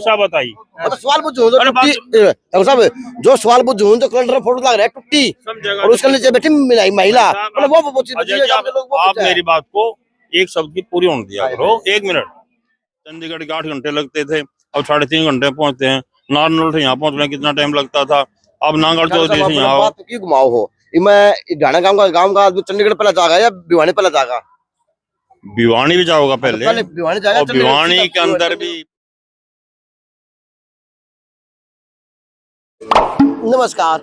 समस्या बताई। मतलब सवाल पूछूं तो डॉक्टर साहब जो सवाल पूछूं तो कैलेंडर फोटो लग रहा है टूटी और उसके नीचे बैठी महिला, मतलब वो आप मेरी बात को एक शब्द की पूरी होने दिया करो। 1 मिनट। चंडीगढ़ के 8 घंटे लगते थे, अब 3.5 घंटे पहुंचते हैं। नारनौल से यहाँ पहुंचने कितना टाइम लगता था, अब नांगल चौधरी से यहाँ बात क्यों घुमाओ हो। मैं ढाणा गांव का आदमी चंडीगढ़ पहले जाएगा या भिवानी पहले जाएगा? भिवानी भी जाओगा पहले भिवानी जाएगा, और भिवानी के अंदर भी। नमस्कार,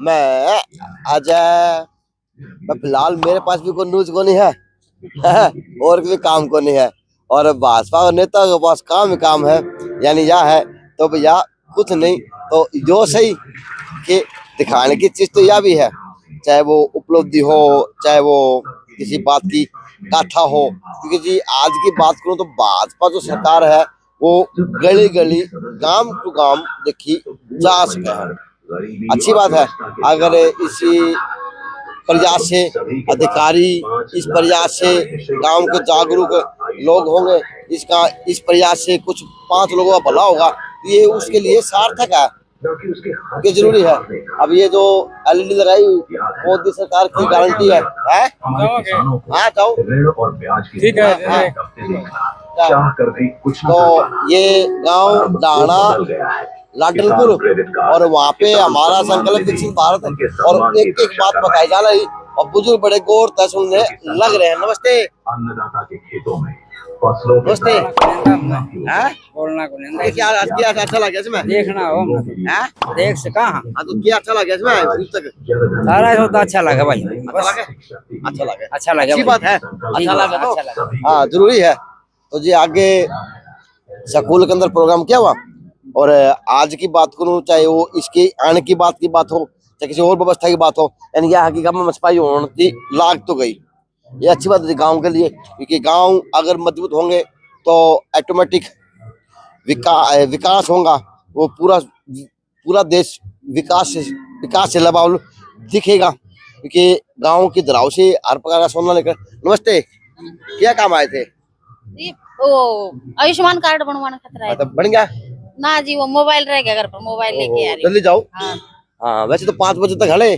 मैं अजय। मैं फिलहाल मेरे पास भी कोई न्यूज को नहीं है और भी काम को नहीं है, और भाजपा नेता के पास काम ही काम है, यानी यह है तो भैया कुछ नहीं तो जो सही कि दिखाने की चीज तो यह भी है, चाहे वो उपलब्धि हो चाहे वो किसी बात की गाथा हो। क्योंकि जी आज की बात करूं तो भाजपा जो सरकार है वो गली गली गांव टू गांव देखी जा सके है। अच्छी बात है अगर इसी प्रयास से अधिकारी, इस प्रयास से गांव के जागरूक लोग होंगे, इस प्रयास से कुछ 5 लोगों का भला होगा, ये उसके लिए सार्थक है कि जरूरी है। अब ये जो LED लगाई मोदी सरकार की गारंटी है? हाँ जाओ ठीक है। तो ये गांव ढाणा लाडलपुर और वहाँ पे हमारा संकल्प विकसित भारत, और एक एक बात बताई जा रही और बुजुर्ग बड़े गौर तय सुनने लग रहे हैं। नमस्ते। अन्नदाता के खेतों में नमस्ते। बोलना को नहीं क्या अच्छा लगा इसमें देखना हो देख से कहाँ तो क्या अच्छा लगा इसमें तक सारा होता अच्छा लगा भाई, अच्छा लगा अच्छी बात है, अच्छा लगा तो हाँ जरूरी है। तो जी आगे स्कूल के अंदर प्रोग्राम किया हुआ, और आज की बात करूं चाहे वो इसके आने की बात हो चाहे किसी और व्यवस्था की बात हो, यानी यह हकीकत में मछपाई होने लाग तो गई। ये अच्छी बात है गांव के लिए, क्योंकि गांव अगर मजबूत होंगे तो ऑटोमेटिक विकास होगा, वो पूरा देश विकास से लबाव दिखेगा, क्योंकि गांव की धराव से हर प्रकार का सोना लेकर। नमस्ते, क्या काम आए थे? वो आयुष्मान कार्ड बनवाना खतरा है। मतलब बन गया ना जी, वो मोबाइल रह गया घर पर, मोबाइल लेके आ रही। जल्दी जाओ। हाँ वैसे तो 5 बजे तक हले,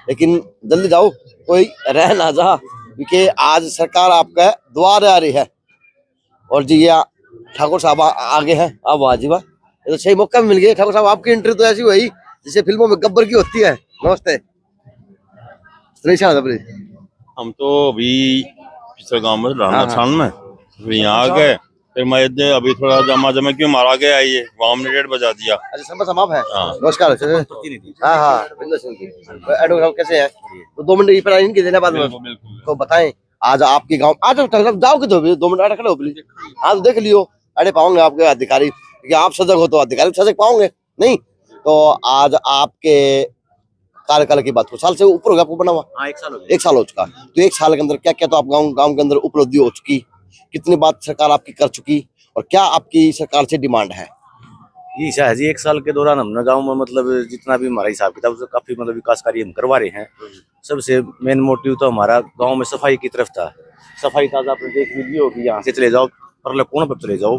लेकिन जल्दी जाओ, कोई रह ना जा, क्योंकि आज सरकार आपका द्वार आ रही है। और जी ये ठाकुर साहब आगे हैं। अब वाह वाह, ये तो सही मौका मिल गया। ठाकुर साहब आपकी एंट्री तो ऐसी हुई जैसे फिल्मों में गब्बर की होती है। नमस्ते। हम तो अभी पिछले गाँव में राणा में यहाँ आ गए, फिर मैं अभी थोड़ा जमा क्यों मारा गया ये गाँव में 1:30 बजा दिया। अच्छा समाप है। नमस्कार। हाँ एडवोकेट कैसे हैं? तो 2 मिनट इनकी देने बाद में तो बताएं आज आपके गांव आज जाओ कि 2 मिनट खड़े हो प्लीज। हाँ तो देख लियो, अरे पाओगे आपके अधिकारी, क्योंकि आप सजग हो तो अधिकारी सजग पाओगे नहीं। तो आज आपके कार्यकाल की बात हो, साल से ऊपर हो गया आपको बना हुआ? 1 साल हो चुका। तो 1 साल के अंदर क्या क्या तो आप गाँव के अंदर उपलब्धि हो चुकी, कितनी बात सरकार आपकी कर चुकी, और क्या आपकी सरकार से डिमांड है? ये शायद जी 1 साल के दौरान हमने गांव में मतलब जितना भी हमारा हिसाब किताब से काफी मतलब विकास कार्य हम करवा रहे हैं। सबसे मेन मोटिव तो हमारा गांव में सफाई की तरफ था। सफाई ताजा आपने देख लीजिए हो कि यहाँ से चले जाओ पर कोने पर चले जाओ,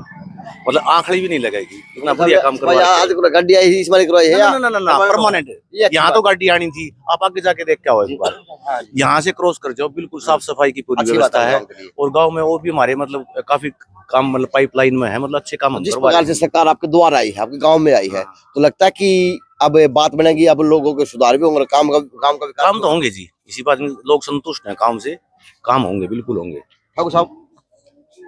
मतलब आंखड़ी भी नहीं लगेगी, इतना बढ़िया काम करवा रहे हैं। आज गाड़ी आई इस बार करवाई है ना परमानेंट है। यहाँ तो गाड़ी आनी थी, आप आगे जाके देख क्या हो इस बार, यहाँ से क्रॉस कर जाओ, बिल्कुल साफ सफाई की पूरी व्यवस्था है। और गाँव में और भी हमारे मतलब काफी काम मतलब पाइपलाइन में है, मतलब अच्छे काम। जिस प्रकार से सरकार आपके द्वार आई है, आपके गांव में आई है, तो लगता है कि अब बात बनेगी, अब लोगों के सुधार भी होंगे, काम तो होंगे जी, इसी बात में लोग संतुष्ट हैं, काम से काम होंगे, बिल्कुल होंगे। ठाकुर साहब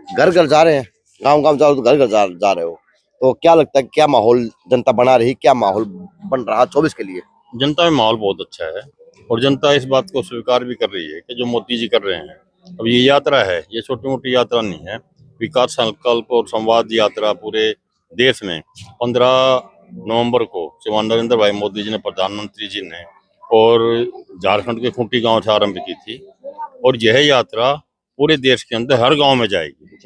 घर घर जा रहे हैं, गांव जा रहे हो, तो घर घर जा रहे हो, तो क्या लगता है क्या माहौल जनता बना रही, क्या माहौल बन रहा 24 के लिए? जनता में माहौल बहुत अच्छा है, और जनता इस बात को स्वीकार भी कर रही है कि जो मोदी जी कर रहे हैं। अब ये यात्रा है, ये छोटी मोटी यात्रा नहीं है, विकास संकल्प और संवाद यात्रा पूरे देश में 15 नवंबर को श्रीमान नरेंद्र भाई मोदी जी ने, प्रधानमंत्री जी ने, और झारखंड के खूंटी गांव से आरंभ की थी, और यह यात्रा पूरे देश के अंदर हर गांव में जाएगी।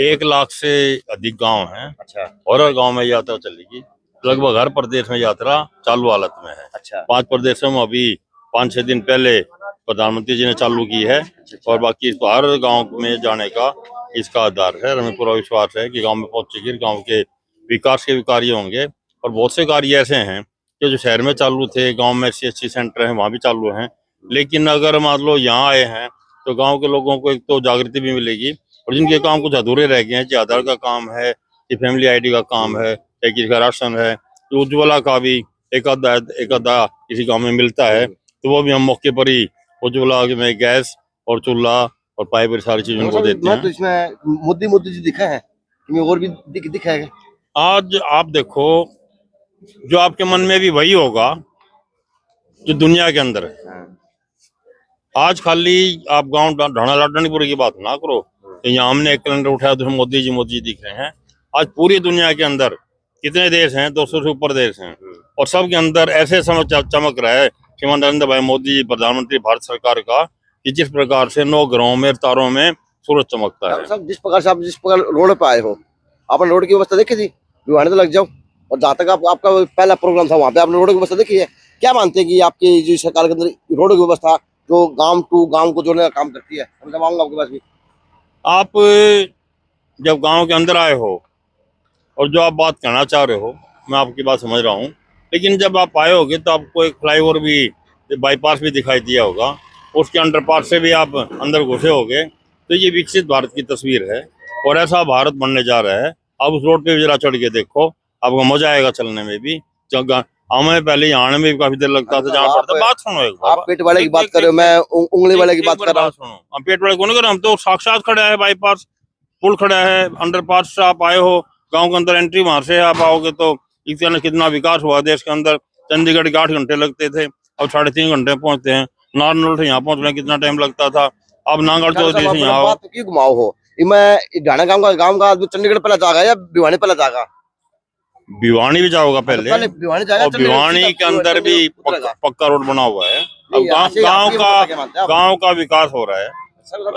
1 लाख से अधिक गांव हैं। अच्छा। और हर गांव में यात्रा चलेगी, लगभग हर प्रदेश में यात्रा चालू हालत में है। अच्छा। 5 प्रदेशों में अभी 5-6 दिन पहले प्रधानमंत्री जी ने चालू की है, और बाकी तो हर गांव में जाने का इसका आधार है। हमें पूरा विश्वास है कि गांव में पहुंचेगी, गांव के विकास के भी कार्य होंगे। और बहुत से कार्य ऐसे हैं कि जो शहर में चालू थे, गांव में CHC सेंटर हैं वहाँ भी चालू हैं। लेकिन अगर मान लो यहाँ आए हैं तो गांव के लोगों को एक तो जागृति भी मिलेगी, और जिनके काम कुछ अधूरे रह गए हैं, कि आधार का काम है, कि फैमिली ID का काम है, या किसी का राशन है, तो उज्ज्वला का भी एक आधा किसी गाँव में मिलता है, तो वो भी हम मौके पर ही उज्ज्वला में गैस और चूल्हा और पाइप और सारी चीजों को देते मैं हैं। तो इसमें मोदी जी दिखा है, इसमें और भी दिखा है। आज आप देखो, जो आपके मन में भी वही होगा जो दुनिया के अंदर है। आज खाली आप गांव ढाणा लाडनीपुर की बात ना करो, तो यहाँ हमने एक कैलेंडर उठाया तो मोदी जी दिख रहे हैं। आज पूरी दुनिया के अंदर कितने देश हैं, 200 से ऊपर देश हैं, और सब के अंदर ऐसे समय चमक रहा है श्रीमान नरेंद्र भाई मोदी जी, प्रधानमंत्री भारत सरकार का, कि जिस प्रकार से 9 ग्रहों में, तारों में सूरज चमकता है। सब जिस प्रकार से आप जिस प्रकार रोड पे आए हो, आपने रोड की व्यवस्था देखी थी? भिवानी तो लग जाओ, और जहाँ तक आपका पहला प्रोग्राम था वहाँ पे आपने रोड की व्यवस्था देखी है? क्या मानते हैं कि आपकी जो सरकार के अंदर रोड की व्यवस्था जो गांव टू गांव को जोड़ने का काम करती है? हम जब आऊंगा आपके पास भी। आप जब गांव के अंदर आए हो और जो आप बात कहना चाह रहे हो, मैं आपकी बात समझ रहा हूँ, लेकिन जब आप आए होगे तो आपको एक फ्लाईओवर भी, बाईपास भी दिखाई दिया होगा, उसके अंडरपास से भी आप अंदर घुसे होगे। तो ये विकसित भारत की तस्वीर है, और ऐसा भारत बनने जा रहा है। आप उस रोड पे भी जरा चढ़ के देखो, आपको मजा आएगा चलने में भी। हमें पहले यहाँ आने में भी काफी देर लगता था, जहाँ पड़ता। बात सुनो एक बार, आप पेट वाले की बात कर रहे हो, मैं उंगली वाले की बात कर रहा हूँ। सुनो, हम पेट वाले को नहीं कर रहे, हम तो साक्षात खड़ा है, बाईपास पुल खड़ा है, अंडरपास से आप आए हो, गांव के अंदर एंट्री वहां से आप आओगे तो कितना विकास हुआ देश के अंदर। चंडीगढ़ के 8 घंटे लगते थे, अब 3.5 घंटे पहुंचते हैं। नारनौल से यहाँ पहुंचने में कितना टाइम लगता था, अब नांगल चौधरी से यहाँ आओ। क्यों घुमाओ हो? मैं ढाणा गांव का आदमी चंडीगढ़ पहले जाएगा या भिवानी पहले जाएगा? भिवानी भी जाओगा पहले, भिवानी जाएगा, और भिवानी के अंदर भी पक्का रोड बना हुआ है। अब गांव का विकास हो रहा है।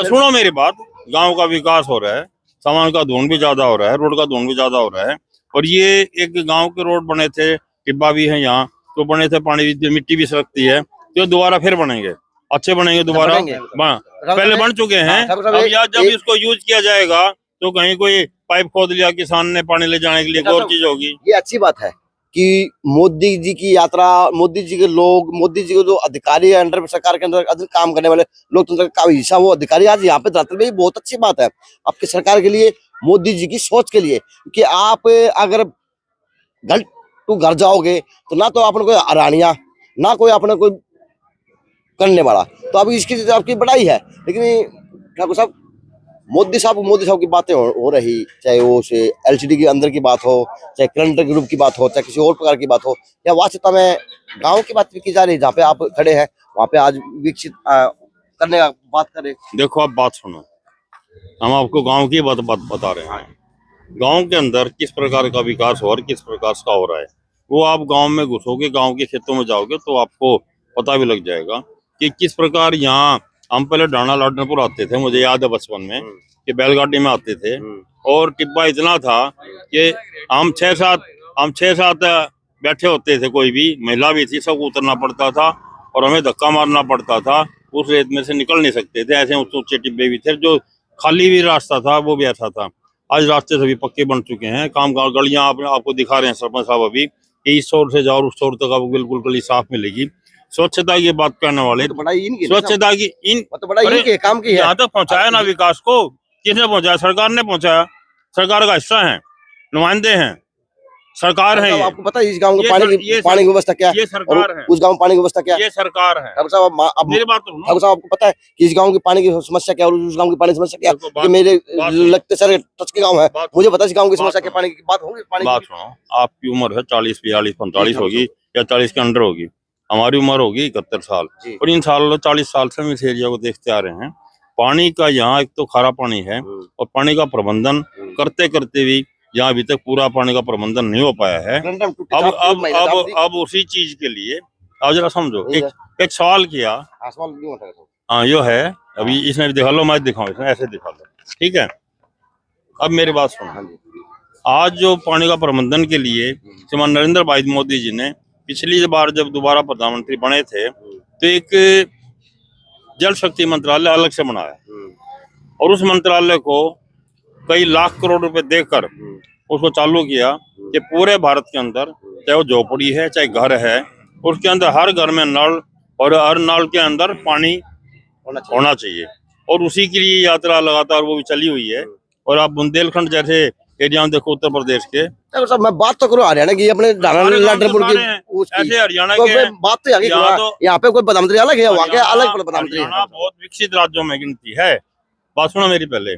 सुनो मेरी बात, गांव का विकास हो रहा है, सामान का धुन भी ज्यादा हो रहा है, रोड का धुन भी ज्यादा हो रहा है। और ये एक गांव के रोड बने थे, टिब्बा भी है यहाँ, तो बने थे, पानी भी, मिट्टी भी सरकती है, तो दोबारा फिर बनेंगे, अच्छे बनेंगे दोबारा। पहले बन चुके हैं, अब यार जब इसको यूज किया जाएगा तो कहीं कोई पाइप खोद लिया किसान ने पानी ले जाने के लिए, और चीज होगी। ये अच्छी बात है कि मोदी जी की यात्रा, मोदी जी के लोग, मोदी जी के जो अधिकारी है अंडर सरकार के अंदर अधिक काम करने वाले लोकतंत्र का हिस्सा वो अधिकारी आज यहाँ पे धरती में, बहुत अच्छी बात है आपकी सरकार के लिए, मोदी जी की सोच के लिए। कि आप अगर घर टू घर जाओगे तो ना तो आपने कोई हरानिया, ना कोई आपने कोई करने वाला, तो अभी इसकी आपकी बड़ाई है। लेकिन ठाकुर साहब, मोदी साहब की बातें हो रही, चाहे वो से LCD के अंदर की बात हो, चाहे कैलेंडर ग्रुप की बात हो, चाहे किसी और प्रकार की बात हो, या वास्तव में गांव की बात भी की जा रही है, जहाँ पे आप खड़े हैं वहाँ पे आज विकसित करने का बात करें। देखो आप बात सुनो, हम आपको गांव की बात बता रहे हैं। गांव के अंदर किस प्रकार का विकास हो और किस प्रकार का हो रहा है, वो आप गांव में घुसोगे, गांव के खेतों में जाओगे तो आपको पता भी लग जाएगा कि किस प्रकार यहाँ। हम पहले ढाणा लाडनपुर आते थे, मुझे याद है बचपन में कि बैलगाड़ी में आते थे, और टिब्बा इतना था कि हम 6-7 बैठे होते थे, कोई भी महिला भी थी, सबको उतरना पड़ता था और हमें धक्का मारना पड़ता था, उस रेत में से निकल नहीं सकते थे। ऐसे ऊंचे टिब्बे भी थे, जो खाली भी रास्ता था वो भी ऐसा था। आज रास्ते सभी पक्के बन चुके हैं, काम गलियां आपको दिखा रहे हैं सरपंच साहब अभी, कि इस छोर से जाओ उस छोर तक आपको बिल्कुल गली साफ मिलेगी। स्वच्छता की बात करने वाले, स्वच्छता की इनके काम की है। यहाँ तक पहुँचाया ना विकास को, किसने पहुँचाया? सरकार ने पहुँचाया, सरकार का हिस्सा है, नुमाइंदे हैं, सरकार है। आपको पता है इस गांव के पानी की व्यवस्था क्या है? ये सरकार है। उस गांव में पानी की व्यवस्था क्या है? ये सरकार है। ठाकुर साहब, मेरी बात सुनो। ठाकुर साहब, आपको पता है कि इस गांव की पानी की समस्या क्या है और उस गांव की पानी की समस्या क्या है? कि मेरे लगते सारे टच के गांव है, मुझे पता है इस गांव की समस्या क्या, पानी की बात होगी। बात सुनो, आपकी उम्र है 40, 42, 45 होगी या 40 के अंडर होगी, हमारी उम्र होगी 71 साल, और इन 40 साल से हम इस एरिया को देखते आ रहे हैं। पानी का यहाँ एक तो खारा पानी है, और पानी का प्रबंधन करते करते भी यहाँ अभी तक पूरा पानी का प्रबंधन नहीं हो पाया है। अब उसी चीज के लिए आप जरा समझो, एक सवाल किया। हाँ यो है, अभी इसमें भी दिखा लो, मैं दिखाऊं, इसमें ऐसे दिखा लो, ठीक है। अब मेरी बात सुनो, आज जो पानी का प्रबंधन के लिए श्रीमान नरेंद्र भाई मोदी जी ने पिछली बार जब दोबारा प्रधानमंत्री बने थे तो एक जल शक्ति मंत्रालय अलग से बनाया, और उस मंत्रालय को कई लाख करोड़ रुपए देकर उसको चालू किया कि पूरे भारत के अंदर, चाहे वो झोपड़ी है चाहे घर है, उसके अंदर हर घर में नल और हर नल के अंदर पानी होना चाहिए। और उसी के लिए यात्रा लगातार वो भी चली हुई है। और आप बुंदेलखंड जैसे एरिया में देखो, उत्तर प्रदेश के, देखो साहब, मैं बात तो करूँ हरियाणा की, अपने लाडरपुर की उसकी। ऐसे हरियाणा तो के मैं बात तो यहाँ पे कोई प्रधानमंत्री अलग है, वहाँ के अलग प्रधानमंत्री है। हरियाणा बहुत विकसित राज्यों में गिनती है। बात सुनो मेरी पहले,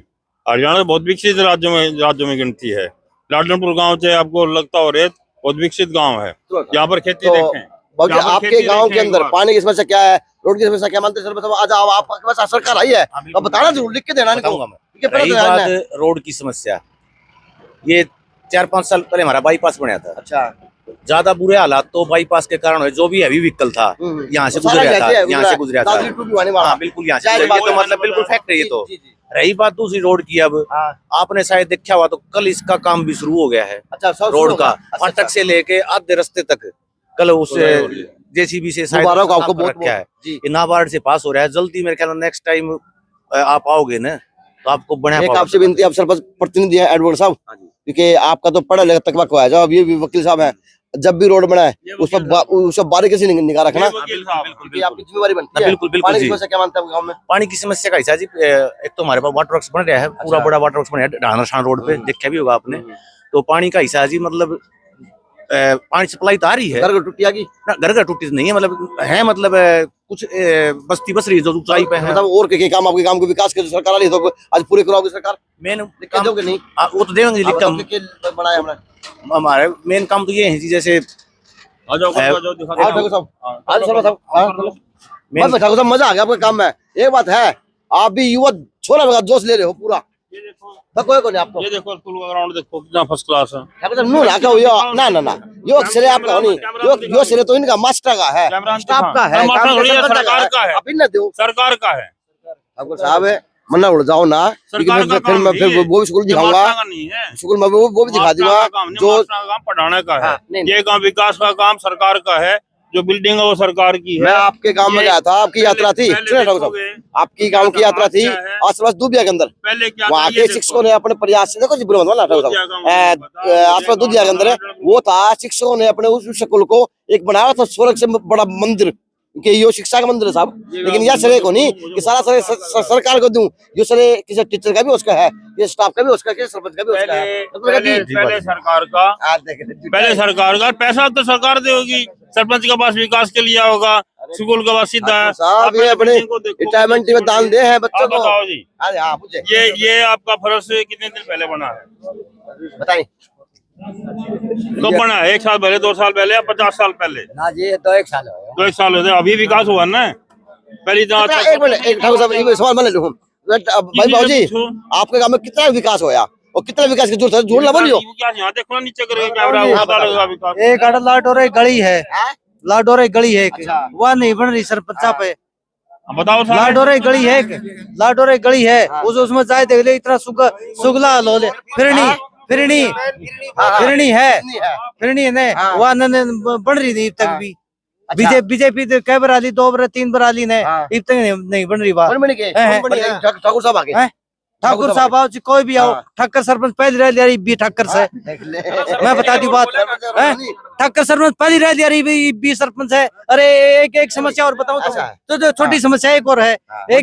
हरियाणा बहुत विकसित राज्यों में गिनती है। लाडनपुर गांव चाहे आपको लगता हो रेत, बहुत विकसित गांव है। यहाँ पर खेती तो देखें, बाकी यहाँ पर आपके खेती गांव के देखें अंदर एक बार। पानी की समस्या क्या है, रोड की समस्या क्या, मंत्री सरपंच आज आपके पास सरकार आई है, अब बताना जरूर, लिख के देना नहीं बताऊंगा मैं। ठीक है, रही पहले तो जानना है। बात रोड की समस्या, ये 4-5 साल पहले हमारा बाईपास बना था। अच्छा, ज्यादा बुरे हालात तो बाईपास के कारण हुए। जो भी हैवी व्हीकल था यहाँ से सारा गुजरा था, रहते हैं, यहाँ से गुजरा था। दादरी टू भी होने वाला। हाँ बिल्कुल, यहाँ से जाहिर गुजरा। ये बात तो है। मतलब बिल्कुल फैक्ट है ये तो। जी, जी। रही बात दूसरी रोड की, अब हाँ। आपने शायद देखा हुआ तो कल इसका काम भी शुरू हो गया है। अच्छा, सब रोड शुरू का होगा। अच्छा, फाटक से लेके आधे रास्ते तक कल उस जेसीबी से शायद मुबारक काम आपको कर बहुत रखा है। जी। ये नाबार्ड से पास हो रहा है। जल्दी मेरे ख्याल नेक्स्ट टाइम आप आओगे ना तो आपको बढ़िया एक पावर आपसे विनती, आप सरपंच प्रतिनिधि है एडवोकेट साहब, हाँ जी। क्योंकि आपका तो पढ़ा लिखा तकवा को है, जब ये भी वकील साहब है, जब भी रोड बनाए उस पर बारीकी से निगाह रखना, क्योंकि आपकी जिम्मेवारी बनती है। बिल्कुल, बिल्कुल पानी की जी। समस्या क्या मानते हैं गाँव में? पानी की समस्या का हिस्सा जी, एक तो हमारे पास वाटर वर्क्स बन रहा है, पूरा बड़ा वाटर वर्क्स बन रहा है ढानाशान रोड पे, देखा भी होगा आपने। तो पानी का हिस्सा जी, मतलब पानी सप्लाई तो आ रही है, घर को टूटी आगी ना घर घर टूटी नहीं है, मतलब है, मतलब कुछ बस्ती बस रही है जो ऊंचाई पे है। मतलब और के काम, आपके काम को विकास के सरकार वाली तो आज पूरे कराओगे सरकार, मेन लिख के दोगे नहीं? वो तो देंगे लिख आप के बनाया हमने। हमारे मेन काम तो ये है जी, जैसे आओ ठाकुर साहब, आज सरपंच साहब, बस ठाकुर साहब, मजा आ गया आपके काम में। एक बात है, आप भी युवा छोरा बगा जोश ले रहे हो पूरा। कोई को नहीं आपको, ये देखो स्कूल का ग्राउंड देखो कितना फर्स्ट क्लास है। ठाकुर साहब नू लाका हो, यो ना ना ना, यो सिरे आपका हो नहीं, यो सिरे तो इनका मास्टर का है, स्टाफ का है, काम के सरकार का है, आप इन ना दो, सरकार का है। ठाकुर साहब मन्ना उड़ जाओ ना, सरकार का फिर मैं फिर वो भी स्कूल दिखाऊंगा, स्कूल में वो भी दिखा दूंगा जो काम पढ़ाने का है। हाँ, नहीं, ये काम विकास का काम सरकार का है, जो बिल्डिंग है वो सरकार की है। मैं आपके गांव में गया था, आपकी यात्रा थी, सुनिए ठाकुर साहब, आपकी गांव की यात्रा थी आसपास दूधिया के अंदर, पहले क्या वहाँ के शिक्षकों ने अपने प्रयास से, देखो जी बुरा मत बोलना ठाकुर साहब, आसपास दूधिया के अंदर वो था, शिक्षकों ने अपने उस स्कूल को एक बनाया था स्वर्ग से बड़ा मंदिर, कि यो शिक्षा का मंदिर है साहब, लेकिन यह सरे को नहीं कि सारा सरे सरकार को दूं, यो सरे किसी टीचर का भी उसका है, ये स्टाफ का भी उसका, किसी सरपंच का भी उसका है। पहले सरकार का, पहले सरकार का पैसा तो सरकार देगी, सरपंच के पास विकास के लिए होगा, स्कूल के पास सीधा है। साहब ये अपने रिटायरमेंट में दान दे हैं बच्चों को। बताओ जी, हाँ पूछे, ये आपका फर्ज कितने दिन पहले बना है? बताइए। कब बना है? 1 साल पहले, 2 साल पहले या 50 साल पहले? ना जी, तो 1 साल हो 2 साल हो गए, अभी विकास हुआ ना। पहली तो एक मिनट, एक ठाकुर साहब एक सवाल मान लूं, भाई बाबू जी, आपके गांव में कितना विकास होया और कितना विकास की जरूरत है, झूठ ना बोलियो। यहाँ देखो ना, नीचे करके कैमरा, पता लगेगा विकास। एक लाडोरे गली है, लाडोरे गली है एक, वह नहीं बन रही सरपंचा पे। बताओ साहब। लाडोरे गली है एक, लाडोरे गली है, उसमें जाए देख ले, इतना सुगला लो ले, फिरनी है, फिरनी ने वह बन रही थी तक भी। बीजेपी तो कई बार आली, 2 बार 3 बार आली ने, अब तक नहीं बन रही बात। ठाकुर साहब आगे, ठाकुर साहब आओ, कोई भी आओ, ठक्कर सरपंच पहली रह रही बी ठक्कर से, मैं बता दी बात, ठक्कर सरपंच पहली रह रही बी सरपंच है। अरे एक समस्या और बताऊं तो छोटी समस्या एक और है, एक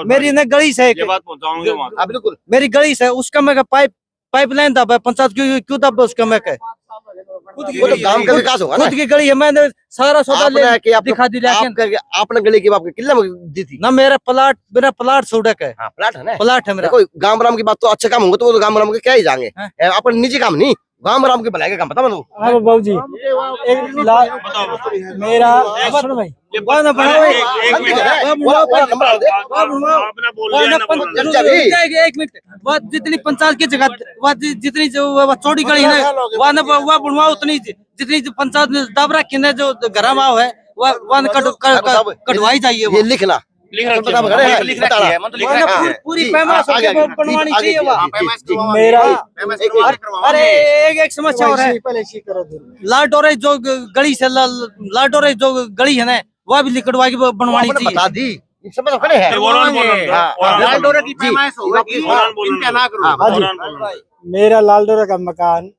मेरी न गली से, बिल्कुल मेरी गली से, उसका मैं पाइपलाइन दबा, पंचायत क्यों दबा उसका, मैं वो तो गांव का विकास होगा ना, खुद की गली है, मैंने सारा सौदा दिखा दिया, आपने गली की आपके किले में दी थी ना, मेरा प्लाट सड़क है, प्लाट है ना, प्लाट है मेरा। कोई गांव राम की बात तो अच्छे काम होंगे तो वो तो गांव राम के क्या ही जाएंगे, अपन निजी काम नहीं, गांव राम के भलाई का काम पता मतलब। हाँ बाबू जी, मेरा सुनो भाई, एक मिनट, वह जितनी पंचायत की जगह, वह जितनी जो चौड़ी गली है वह बनवा, उतनी जितनी पंचायत ने दब रखी है, जो घर माओ है वह कटवाई चाहिए, ये लिखना पूरी पैमाश बनवानी चाहिए। मेरा अरे एक समस्या और है, लाडोरे जो गली से, लाडोरे जो गली है ना, वह भी लिखवा के बनवानी चाहिए। बता दी ये सब खड़े हैं लाल डोरा की पैमाइश होगी कि चिंता ना करो। मेरा लाल डोरा का मकान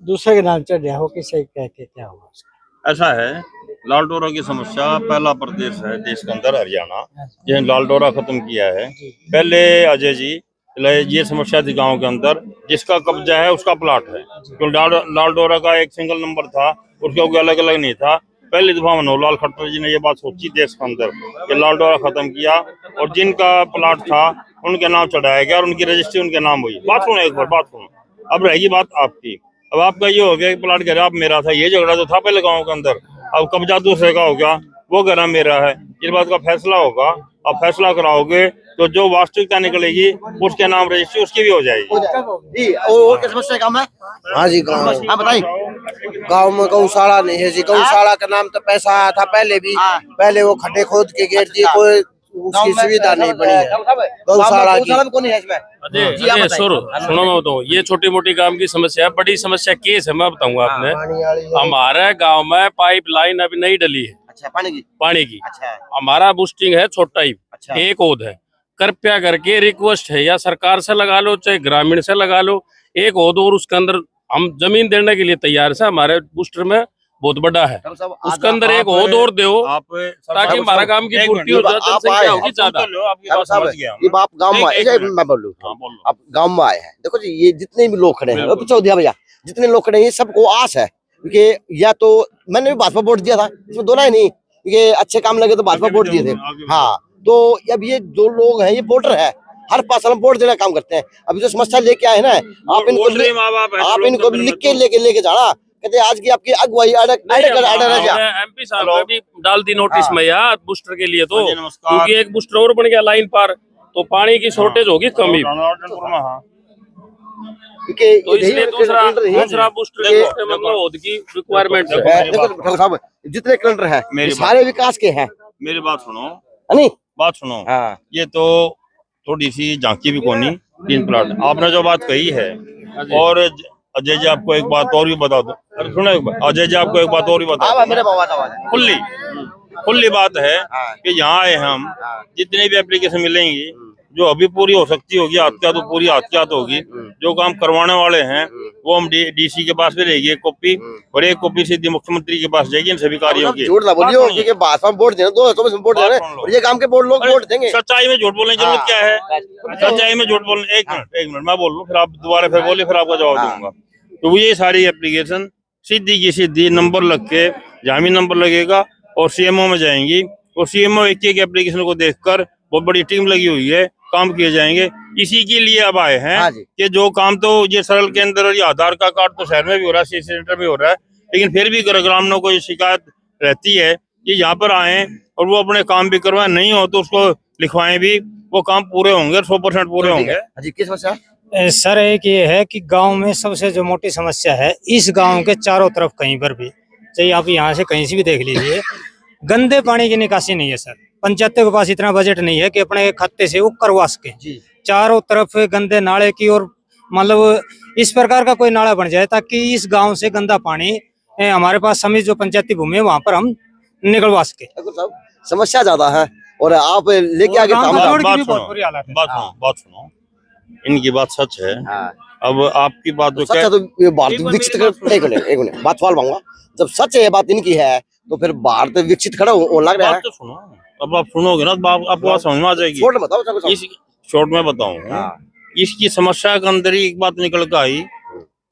दूसरे के नाम चढ़ गया हो, किसे कह के क्या होगा उसका? ऐसा है, लाल डोरा की समस्या पहला प्रदेश है देश के अंदर हरियाणा जिन्हें लाल डोरा खत्म किया है। पहले अजय जी ये समस्या थी गांव के अंदर, जिसका कब्जा है उसका प्लाट है। तो लाल डोरा का एक सिंगल नंबर था, उसका कोई अलग अलग नहीं था। पहली दफा मनोहरलाल खट्टर जी ने ये बात सोची देश के अंदर कि लाल डोरा खत्म किया और जिनका प्लाट था उनके नाम चढ़ाया गया और उनकी रजिस्ट्री उनके नाम हुई। बात सुनो, एक बार बात सुनो। अब रहेगी बात आपकी। अब आपका ये हो गया कि प्लाट कह रहा आप मेरा था, ये झगड़ा तो था पहले गाँव के अंदर। अब कब्जा दूसरे का हो गया, वो कह रहा मेरा है। इस बात का फैसला होगा, अब फैसला कराओगे तो जो वास्तविकता निकलेगी उसके नाम रजिस्ट्री उसकी भी हो जाएगी। जी और क्या समस्या काम है? हाँ जी गाँव, हाँ बताइए। गाँव में गौशाला नहीं है जी। गौशाला का नाम तो पैसा आया था पहले भी, पहले वो खड्डे खोद के गेट दिए, कोई उसकी सुविधा नहीं बनी है गौशाला की। कौन है इसमें? अजय सुनो मैं बताऊँ, ये छोटी मोटी काम की समस्या है, बड़ी समस्या केस है। मैं बताऊंगा आपने, हमारे गांव में पाइपलाइन अभी नहीं डली है। अच्छा, पानी की। अच्छा, हमारा बूस्टिंग है छोटा ही, अच्छा। एक ओद है। कृपया करके रिक्वेस्ट है, या सरकार से लगा लो चाहे ग्रामीण से लगा लो, एक ओद और उसके अंदर हम जमीन देने के लिए तैयार है। हमारे बूस्टर में बहुत बड़ा है, उसके अंदर एक ओद और दो ताकि हमारा काम की पूर्ति हो जाए। जनसंख्या होगी ज्यादा। ये आप गाँव में आए, मैं बोलूँ आप गाँव में आए हैं। देखो जी, ये जितने भी लोग खड़े हैं, चौधरी भैया जितने लोग खड़े हैं, ये सबको आस है कि या तो मैंने भी भाजपा वोट दिया था, इसमें दोना ही नहीं, ये अच्छे काम लगे तो भाजपा वोट दिए थे। हाँ, तो अब ये जो लोग हैं ये वोटर है, हर पास हम वोट देना काम करते हैं। अभी जो समस्या लेके आए ना, आप इनको लिख के लेके जाना, कहते आज की आपकी अगुवाई एमपी साहब ने भी डाल दी नोटिस में यार बूस्टर के लिए, तो क्योंकि एक बूस्टर और बन गया लाइन पार, तो पानी की शॉर्टेज होगी कमी, तो इसलिए दूसरा बूस्टर मतलब की रिक्वायरमेंट है। जितने कलेक्टर है सारे विकास के हैं। मेरी बात सुनो, नहीं बात सुनो। ये तो थोड़ी सी झांकी भी कोनी 3 प्लाट आपने जो बात कही है। और अजय जी आपको एक बात और भी बता दो, अरे सुनो एक बात, अजय जी आपको एक बात और भी बता दो, खुली बात है कि यहाँ आए हम, जितनी भी एप्लीकेशन मिलेंगी जो अभी पूरी हो सकती होगी, हत्या तो पूरी हत्या होगी। जो काम करवाने वाले हैं वो हम डीसी के पास भी रहेगी एक कॉपी, और एक कॉपी सीधी मुख्यमंत्री के पास जाएगी इन सभी कार्यों की। झूठ ना बोलियो, क्योंकि भाजपा में वोट देना, 200 वोट देना और ये काम के बोर्ड लोग वोट देंगे। सच्चाई में झूठ बोलने की जरूरत क्या है? सच्चाई में झूठ बोलने, एक मिनट मैं बोल लूँ, फिर आप दोबारा फिर बोलिए, फिर आपका जवाब दूंगा। तो ये सारी एप्लीकेशन सीधी की सीधी नंबर लग के, जामी नंबर लगेगा और सीएमओ में जाएंगी, और सीएमओ एक एप्लीकेशन को देखकर बहुत बड़ी टीम लगी हुई है, काम किए जाएंगे। इसी के लिए अब आए हैं कि जो काम तो ये सरल के अंदर, ये आधार का कार्ड तो शहर में भी हो रहा है, सीसी सेंटर में हो रहा है, लेकिन फिर भी ग्रामीणों को ये शिकायत रहती है कि यहाँ पर आए और वो अपने काम भी करवाए, नहीं हो तो उसको लिखवाएं भी, वो काम पूरे होंगे, 100% पूरे होंगे। किस समस्या? सर एक ये है कि गांव में सबसे जो मोटी समस्या है, इस गांव के चारों तरफ कहीं पर भी, चाहे आप यहाँ से कहीं से भी देख लीजिए, गंदे पानी की निकासी नहीं है सर। पंचायतों के पास इतना बजट नहीं है कि अपने खाते से वो करवा सके। चारों तरफ गंदे नाले की, और मतलब इस प्रकार का कोई नाला बन जाए ताकि इस गांव से गंदा पानी हमारे पास समिति जो पंचायती भूमि है वहां पर हम निकलवा सके। समस्या ज्यादा है और आप लेके आगे बात सुनो, इनकी बात सच है। अब आपकी बात जो सच है तो ये बात विकसित कर, एक मिनट बात सवाल मांगूंगा। जब सच है ये बात इनकी है तो फिर भारत विकसित खड़ा हो लग रहा है। तो सुनो, अब आप सुनोगे ना तो आपको बात समझ में आ जाएगी। शॉर्ट में बताओ। शॉर्ट में बताऊं, इसकी समस्या के अंदर ही एक बात निकल कर आई।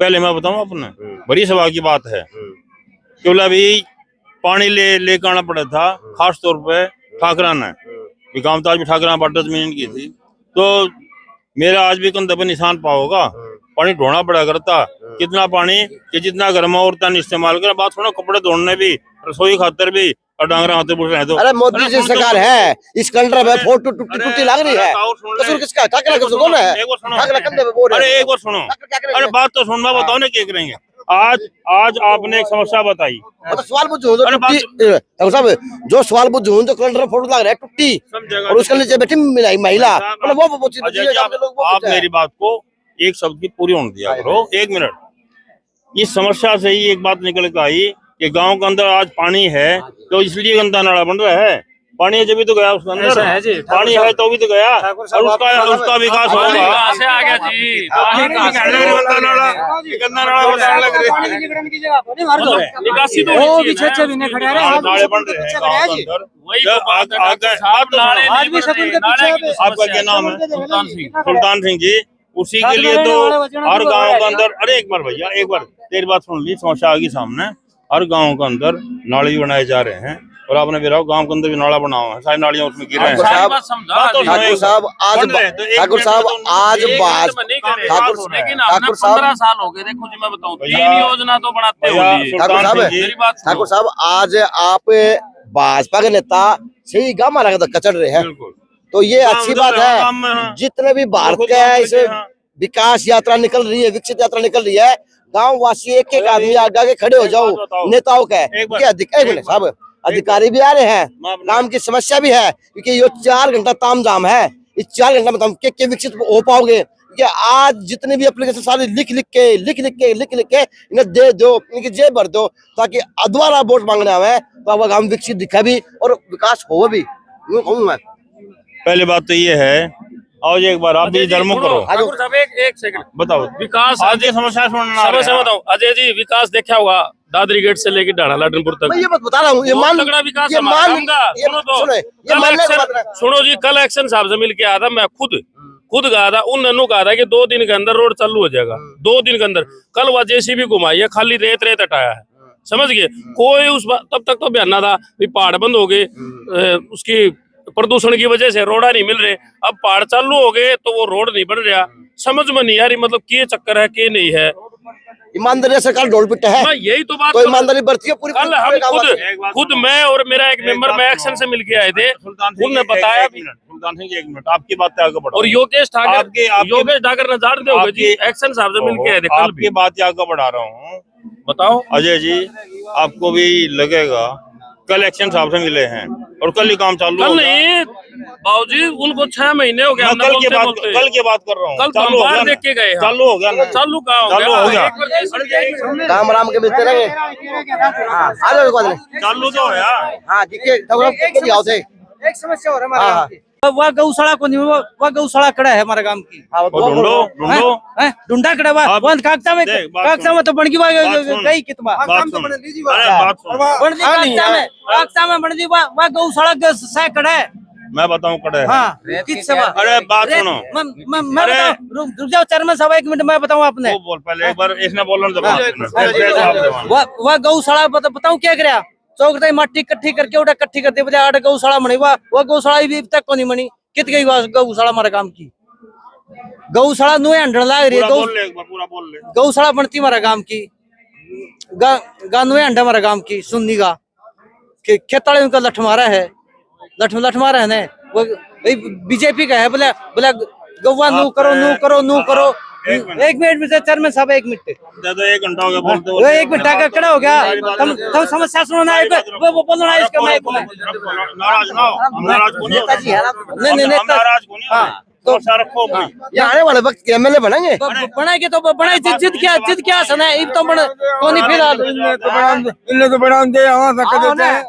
पहले मैं बताऊं अपने, बड़ी सभा की बात है, केवल अभी पानी लेकर आना पड़ा था, खास तौर पे ठाकराना काम तो आज भी ठाकराना बाटा जमीन की थी, तो मेरा आज भी कंधे पर निशान पाओगा, पानी ढोना पड़ा करता। कितना पानी कि जितना घर में औरतें इस्तेमाल कर। बात सुनो, कपड़े धोने भी, रसोई खातर भी, और डांगरा खातर पूछ रहे। तो अरे मोदी जी सरकार है, इस कंट्री में फोटो टूटी लग रही है, कसूर किसका? ठाकरा कसूर कौन है? अरे एक बार सुनो, अरे बात तो सुन, मैं बताओ ना क्या करेंगे। आज आपने एक समस्या बताई, सवाल पूछो साहब, जो सवाल पूछो जो कलेक्टर फोटो लग रहा है टूटी, और उसके नीचे बैठी महिला, आप मेरी बात को एक शब्द की पूरी होने दिया करो। 1 मिनट। इस समस्या से ही एक बात निकल कर आई कि गांव के अंदर आज पानी है तो इसलिए गंदा नाला बन रहा है, पानी है जब भी तो गया उसके अंदर, ऐसा है जी, पानी है तो भी तो गया, ठाकुर और साहब, उसका विकास होगा। कहाँ से आ गया जी? पानी कहाँ से आ गया? निकासी तो वो होनी भी चाहिए 6-6 महीने खड़े हैं, नाले बन रहे हैं गाँव के अंदर। वही तो बात है डॉक्टर साहब, नाले आज नहीं भी बन सब रहे, उनके नाले पीछे की है। आपका क्या नाम है? सुल्तान सिंह। सुल्तान सिंह जी, उसी के लिए तो हर गांव के अंदर, अरे एक बार भैया एक बार तेरी बात सुन ली, समस्या आ गई सामने। हर गांव के अंदर नाले बनाए जा रहे हैं, और आपने भी रहो गांव के अंदर भी नाला बना हुआ है, सारी नालियां उसमें गिर रहे हैं। साहब, बात समझा बात तो दी। ठाकुर साहब आज बन रहे हैं, तो एक ठाकुर मिनट साहब में तो आज एक बात मिनट में नहीं करे। ठाकुर लेकिन ठाकुर हमने साहब 15 साल हो गए, देखो जी मैं बताऊं, 3 भैया, योजना तो बनाते हो भैया, जी। ठाकुर सुल्तान साहब सिंह जी, मेरी बात सुनो। ठाकुर साहब आज आप भाजपा के नेता सही गाँव मारा तो कचड़ रहे हैं, बिल्कुल तो ये हाँ, अच्छी उधर बात गाँव में, है। हाँ। जितने भी भारत खुद के गाँव है में इसे हाँ। विकास यात्रा निकल रही है, विकसित यात्रा निकल रही है, गांव वासी एक एक आदमी आगे आगे खड़े हो एक जाओ बात बताओ। नेताओं के एक बार, एक मिनट साहब, अधिकारी भी आ रहे हैं, काम की समस्या भी है, क्योंकि ये 4 घंटा ताम जाम है, इस 4 घंटा में तुम के विकसित हो पाओगे? कि आज जितने भी एप्लीकेशन सारे लिख लिख के इन्हें दे दो, इनकी जेब भर दो, ताकि दोबारा वोट मांगने आवे तो आपका काम विकसित दिखा भी और विकास हो भी। यूं कहूं मैं। पहली बात तो ये है, और एक बार आप भी धर्म करो, ठाकुर साहब एक सेकंड, बताओ विकास आज की समस्या सुनना समस्या बताऊं। अजय जी, विकास देखा होगा दादरी गेट से लेकर डाढ़ा लाडनपुर तक, मैं ये बात बता रहा हूँ, ये बहुत मान तगड़ा विकास ये हमारा मान काम का। ये सुनो तो, सुनो, ये कल मानने की बात एक्शन है। सुनो जी, कल एक्शन साहब से मिल के आया था, मैं खुद गया था, उन नन्नू कहा था कि 2 दिन के अंदर रोड चालू हो जाएगा, 2 दिन के अंदर। कल वह जेसीबी घुमाई है, खाली रेत हटाया है, समझ गए? कोई उस तब तक तो बयाना था भी पहाड़ बंद हो गए, उसकी प्रदूषण की वजह से रोड़ा नहीं मिल रहे। अब पहाड़ चालू हो गए तो वो रोड नहीं बन रहा, समझ में नहीं आ रही, मतलब क्या चक्कर है क्या नहीं है। ईमानदारी सरकार ढोल पिट्टा है, मैं यही तो बात तो कर रहा हूं। ईमानदारी बरती है पूरी कल पूरे हम गाँव में। खुद मैं और मेरा एक मेंबर मैं एक्शन से मिलके आए थे, उन्होंने बताया भी। सुल्तान सिंह जी एक मिनट, आपकी बात आगे बढ़ाओ। और योगेश ठाकर आपके- योगेश ठाकर ने जानते होगे जी, एक्शन साहब से मिलके आए थे कल आपकी भी। बात आगे बढ़ा रहा हूँ। बताओ अजय जी, आपको भी लगेगा कल एक्शन साहब से मिले हैं और कल ही काम चालू कल होगा। नहीं बाबूजी, उनको 6 महीने हो गए, मैं हमने कल की बात बोलते-बोलते। कर रहा हूँ। कल तो हम चालू हो बाहर गया देख के गए हैं। चालू हो गया ना? चालू कहाँ हो चालू हो गया। गया? राम राम के मिलते रहेंगे। हाँ, आ जाओ एक बार नहीं। चालू तो है यार। हाँ, के दिखाओ थे। एक समस्या हो रहा है हमारे हाँ, गांव की। वह गौशाला को नहीं, वह गौशाला खड़ा है हमारे गांव की। हाँ, और ढूंढो हैं? ढूंढा खड़ा हुआ आप- वह कागजा में, देख, बात कागजा सुन। में तो बन गई बात सुन। गई कितना बात सुन। अरे बात सुन। बन गई कागजा में बन गई वह गौशाला के सैकड़ है। मैं बताऊं कड़े है। हाँ, किस सभा? अरे बात सुनो। मैं अरे- बताऊं, रुक जाओ चेयरमैन साहब, 1 मिनट मैं बताऊं आपने। वो बोल पहले एक बार, इसने बोलने दो बात सुनो। फिर साहब देवान। वह गौशाला बताऊं क्या कराया, चौक तक मट्टी इकट्ठी करके उठा इकट्ठी करते बजाय आठ गौशाला बनी, वह गौशाला भी अब तक को नहीं बनी। कित गई वह गौशाला हमारे काम की? गौशाला नुए अंडर लाग रही है, पूरा बोल ले एक बार, पूरा बोल ले। गौशाला बनती हमारा गांव की, गानुए अंडा हमारा गांव की सुननी का खेताड़े उनका लठमारा है, लठमारा है ना वो बीजेपी का है। बोले गौवा नू करो। एक मिनट में चेयरमैन साहब, 1 मिनट दे दो, 1 घंटा हो गया बोलते वो 1 मिनट का खड़ा हो गया। तुम समस्या सुनो ना, वो बोलना है इसका मैं नाराज ना हो, हम नाराज को नहीं नेताजी है ना। नहीं हम नेता नाराज को नहीं। हाँ, तो रखो अपनी। ये आने वाले वक्त के एमएलए बनेंगे। बनाएंगे तो बनाए, जिद क्या सन है इब तो बन कौन फिलहाल इन्हें तो बना दे देते हैं।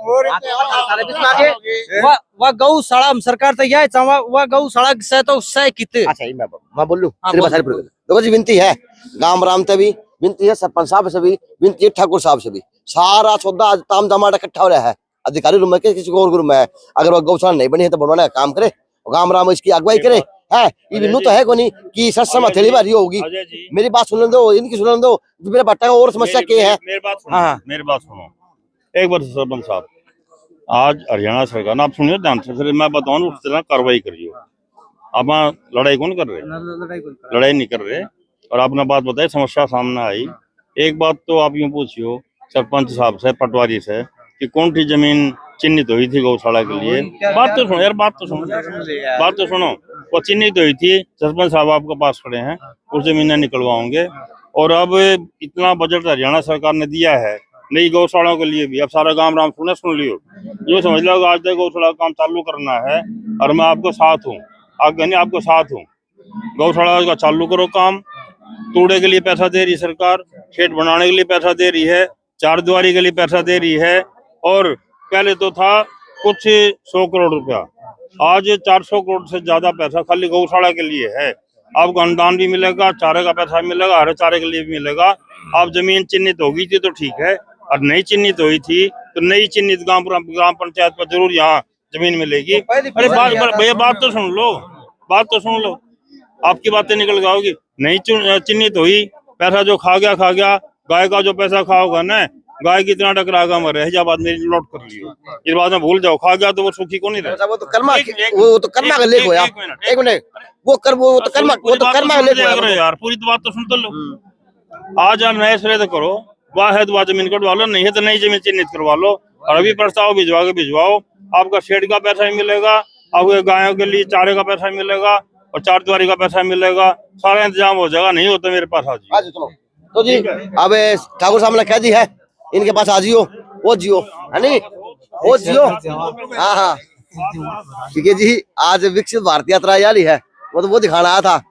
वह गौशाला हम सरकार तो यह चाहवा, वह गौशाला से तो सह किते। अच्छा, मैं बोलूं हाँ, तेरी बात सारी पूरी कर। देखो जी, विनती है गांव राम से भी विनती है, सरपंच साहब से भी विनती है, ठाकुर साहब से भी। सारा सौदा आज ताम जमाटा इकट्ठा हो रहा है, अधिकारी रूम में के किसी और रूम में है। अगर वह गौशाला नहीं बनी है तो बनवाने का काम करे, गांव राम इसकी अगुवाई करे। है ये बिन्नू तो है को नहीं कि सत्सम हथेली बारी होगी। अजय जी, मेरी बात सुन दो, इनकी सुन दो, मेरे भट्टा का और समस्या क्या है। मेरी बात सुनो। हाँ। मेरी बात सुनो एक बार सरपंच साहब, आज हरियाणा सरकार, आप सुनिए ध्यान से, फिर मैं बताऊँ उस तरह कार्रवाई करिए। आप लड़ाई कौन कर रहे? लड़ाई नहीं कर रहे। और आपने बात बताई, समस्या सामने आई। एक बात तो आप यूँ पूछियो सरपंच साहब से, पटवारी से, कि कौन सी जमीन चिन्हित हुई थी गौशाला के लिए। बात तो सुनो यार, बात तो सुनो। वो चिन्हित हुई थी, सरपंच साहब आपके पास खड़े हैं, उस जमीनें निकलवाओगे। और अब इतना बजट हरियाणा सरकार ने दिया है नई गौशालाओं के लिए भी। अब सारा गांव राम सुन लियो, जो समझ लो आज तक गौशाला का काम चालू करना है, और मैं आपको साथ हूँ, आगे नहीं आपको साथ हूँ। गौशाला का चालू करो काम। तूड़े के लिए पैसा दे रही सरकार, खेत बनाने के लिए पैसा दे रही है, 4 दीवारी के लिए पैसा दे रही है। और पहले तो था कुछ 100 करोड़ रुपया, आज 400 करोड़ से ज्यादा पैसा खाली गौशाला के लिए है। आपको अनुदान भी मिलेगा, चारे का पैसा मिलेगा, हरे चारे के लिए भी मिलेगा। आप जमीन चिन्हित होगी थी तो ठीक है, और नहीं चिन्हित हुई थी तो नई चिन्हित ग्राम पंचायत पर जरूर यहाँ जमीन मिलेगी। अरे भैया बात तो सुन लो, बात तो सुन लो, आपकी बातें निकल जाओगी। नहीं चिन्हित हुई, पैसा जो खा गया, गाय का जो पैसा खाओगा ना, गाय की इतना टकरागा मरे, हैजाबाद में नोट कर लियो, इस बात में भूल जाओ। खा गया तो वो सुखी को नहीं रहे। वो तो कर्मा का लेख हो यार, एक मिनट, वो तो कर्मा का लेख हो यार। पूरी बात तो सुन तो लो। आज नए सिरे से करो, वाह है तो वाह जमीन कटवा लो, नहीं है तो नई जमीन चिन्हित करवा लो। और अभी प्रस्ताव भिजवाओ, आपका शेड का पैसा भी मिलेगा, आपके गायों के लिए चारे का पैसा मिलेगा और चार दीवारी का पैसा मिलेगा, सारा इंतजाम हो जाएगा। नहीं होता मेरे पास आ जाओ। तो जी अब ठाकुर साहब ने कह दी है, इनके पास आ जियो, वो जियो, है नहीं, वो जियो। हाँ ठीक है जी। आज विकसित भारत यात्रा यारी है, वो दिखाना आया था।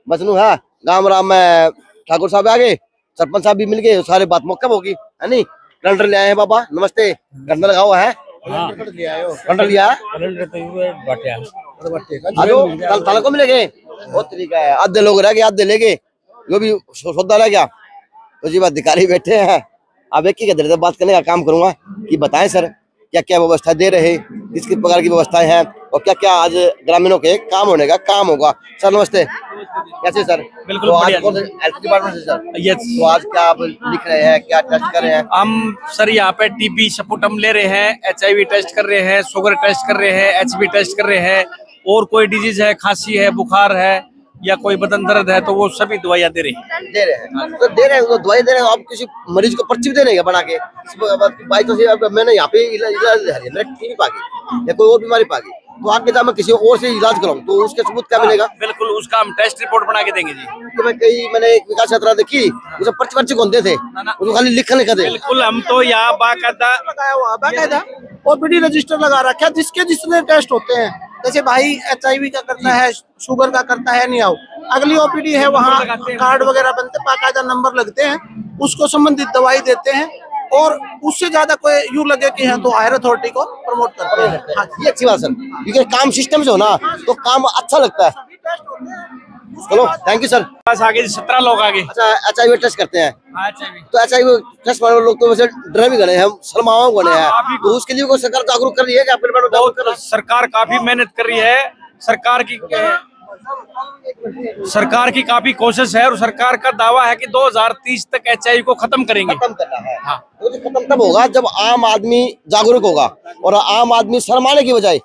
बसनू है गांव राम में, ठाकुर साहब आ गए, सरपंच साहब भी मिल गए, सारे बात मौका होगी, है नहीं। कैलेंडर ले आए हैं बाबा, नमस्ते। कैलेंडर लगाओ है, कैलेंडर लिया ताला को मिलेंगे, बहुत तरीका है। आधे लोग रह गए, आधे ले गए, जो भी सौदा रह गया। तो जी अधिकारी बैठे हैं, अब एक ही देर बात करने का काम करूंगा कि बताएं सर क्या क्या व्यवस्था दे रहे, किस किस प्रकार की व्यवस्थाएं हैं और क्या क्या आज ग्रामीणों के काम होने का काम होगा। सर नमस्ते, कैसे सर? बिल्कुल तो बढ़िया आज हेल्थ डिपार्टमेंट से सर, यस। तो आज क्या आप लिख रहे हैं, क्या टेस्ट कर रहे हैं? हम सर यहाँ पे टीबी स्पुटम ले रहे हैं, HIV टेस्ट कर रहे हैं, शुगर टेस्ट कर रहे हैं, HB टेस्ट कर रहे हैं, और कोई डिजीज है, खांसी है, बुखार है या कोई बदन दर्द है तो वो सभी दवाइयाँ दे रहे हैं। तो दवाई दे रहे हैं। आप किसी मरीज को पर्ची भी देने का बना के, बाई तो मैंने यहाँ पे इलाज टीबी पागी या कोई और बीमारी पागी, तो आपके साथ मैं किसी और से इलाज कराऊं तो उसके सबूत क्या मिलेगा? बिल्कुल, उसका हम टेस्ट रिपोर्ट बना के देंगे जी। तो मैंने एक विकास यात्रा देखी, उसे पर्ची कौन दे थे, उसको खाली लिखने का दे। बिल्कुल, हम तो यहाँ बाकायदा ओपीडी रजिस्टर लगा रखा है, जिसके जितने टेस्ट होते हैं, जैसे भाई HIV का करता है, शुगर का करता है, नहीं आओ अगली OPD है, वहाँ कार्ड वगैरह बनते, बाकायदा नंबर लगते हैं, उसको संबंधित दवाई देते हैं, और उससे ज्यादा कोई यूं लगे कि है तो हायर अथॉरिटी को प्रमोट करते हैं। हाँ, ये अच्छी बात सर, क्योंकि काम सिस्टम से हो ना तो काम अच्छा लगता है। चलो थैंक यू सर। बस आगे 17 लोग आगे। अच्छा HIV टेस्ट करते हैं, HIV तो HIV टेस्ट वाले लोग तो वैसे डर भी गए हैं, शर्माओ गए हैं, तो उसके लिए कोई सरकार जागरूक कर रही है क्या? सरकार काफी मेहनत कर रही है, सरकार की काफी कोशिश है, और सरकार का दावा है कि 2030 तक HIV को खत्म करेंगे। खत्म करना है। हाँ। तो खत्म तब होगा जब आम आदमी जागरूक होगा, और आम आदमी शर्माने की बजाय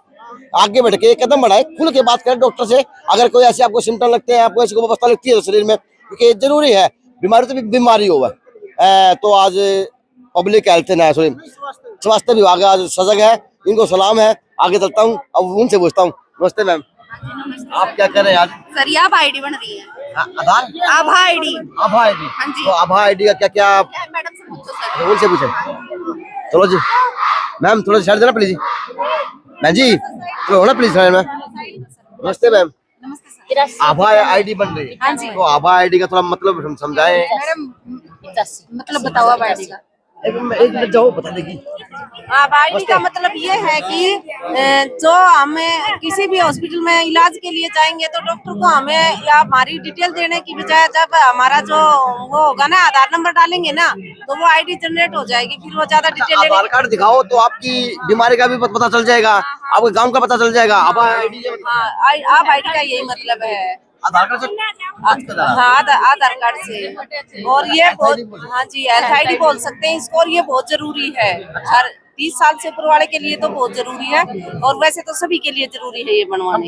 आगे बढ़ के एक कदम बढ़ाए, खुल के बात करें डॉक्टर से। अगर कोई ऐसे आपको सिम्टम लगते हैं, आपको ऐसी व्यवस्था लगती है तो शरीर में, क्योंकि जरूरी है, बीमारी तो बीमारी होगा। तो आज पब्लिक हेल्थ ना सॉरी स्वास्थ्य विभाग आज सजग है, इनको सलाम है। आगे चलता हूँ, अब उनसे पूछता हूँ। नमस्ते मैम, आप क्या कर रहे हैं आज? सर ये आभा ID बन रही है। आधार आभा ID। आभा ID, हाँ जी। तो आभा ID का क्या क्या मैडम से पूछो सर। उनसे पूछे। चलो जी मैम, थोड़ा साइड देना प्लीज। मैम जी चलो ना प्लीज साइड में। नमस्ते मैम, नमस्ते सर। आभा ID बन रही है। हाँ जी। तो आभा ID का थोड़ा मतलब हम समझाएं। मैडम मतलब बताओ आभा ID का। एक मिनट जाओ, बता देगी। आभा ID का मतलब ये है कि जो हमें किसी भी हॉस्पिटल में इलाज के लिए जाएंगे तो डॉक्टर को हमें या हमारी डिटेल देने की बजाय जब हमारा जो वो होगा ना, आधार नंबर डालेंगे ना, तो वो ID जनरेट हो जाएगी, फिर वो ज्यादा डिटेल। आधार कार्ड दिखाओ तो आपकी बीमारी का भी पता चल जाएगा, आपके गांव का पता चल जाएगा। आभा ID का यही मतलब है, आधार कार्ड से। हाँ आधार कार्ड से। और ये बहुत, हाँ जी हेल्थ ID बोल सकते हैं इसको, और ये बहुत जरूरी है, हर 30 साल से ऊपर वाले के लिए तो बहुत जरूरी है, और वैसे तो सभी के लिए जरूरी है ये बनवाने।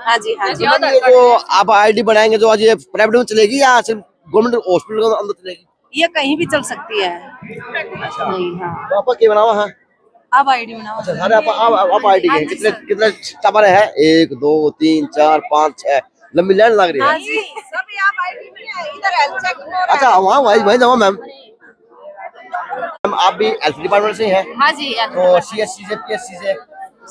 हाँ जी हाँ जी। ये जो आप ID बनाएंगे, जो आज ये प्राइवेट में चलेगी या सिर्फ गवर्नमेंट हॉस्पिटल के अंदर चलेगी? ये कहीं भी चल सकती है। तो आपका क्या बनावा है? अब ID बनाओ। अरे आप ID के कितने टावर है? 1 2 3 4 5 6 लंबी लाइन लग रही है। हाँ जी, सभी आप ID में है, इधर हेल्थ चेक हो रहा है। अच्छा वही जाओ मैम। आप भी हेल्थ डिपार्टमेंट से हैं? हाँ जी। तो CHC से PSC से?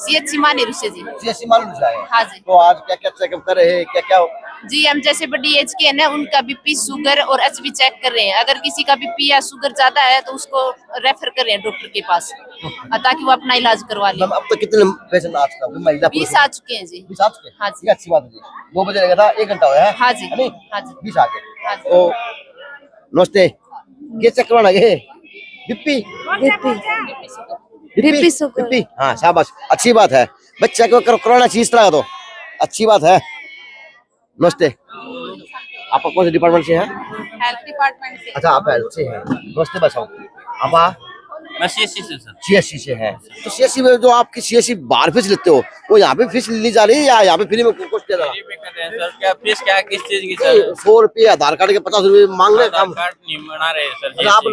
CHC मानेरू से जी। CHC मानेरू से आए। हाँ जी। तो आज क्या क्या चेकअप कर रहे हैं, क्या क्या जी हम जैसे बड़ी एज के है ना, उनका बीपी, शुगर और एचबी चेक कर रहे हैं। अगर किसी का बीपी या शुगर ज्यादा है तो उसको रेफर कर रहे हैं डॉक्टर के पास, ताकि वो अपना इलाज करवा ले। अब तक कितने पेशेंट आ चुका है? महिला 20 आ चुके हैं जी। 20 आ चुके हैं? हाँ जी। ये अच्छी बात है जी। 2 बजे लगा था, 1 घंटा हुआ है। हाँ जी, है नहीं? हाँ जी, 20 आ गए। हाँ जी। तो नमस्ते, ये चेक करवाना है बीपी बीपी। हाँ शाबाश, अच्छी बात है। बच्चा को करवाना चाहिए इस तरह का, तो अच्छी बात है। नमस्ते, आप कौन से डिपार्टमेंट से हैं? हेल्थ डिपार्टमेंट से। अच्छा, आप हेल्थ से हैं। नमस्ते बचाओ, आप मैं सीएससी से सर। सीएससी से है। तो सीएससी में जो आपकी सीएससी बाहर फीस लेते हो, वो यहाँ पे फीस ली जा रही है या यहाँ पे फ्री में कुछ किया जा रहा है? फ्री में कर रहे हैं सर। क्या फीस क्या किस चीज की सर? 100 रुपये आधार कार्ड के 50 रुपये मांग रहे आधार कार्ड नहीं बना रहे हैं सर। अच्छा, आप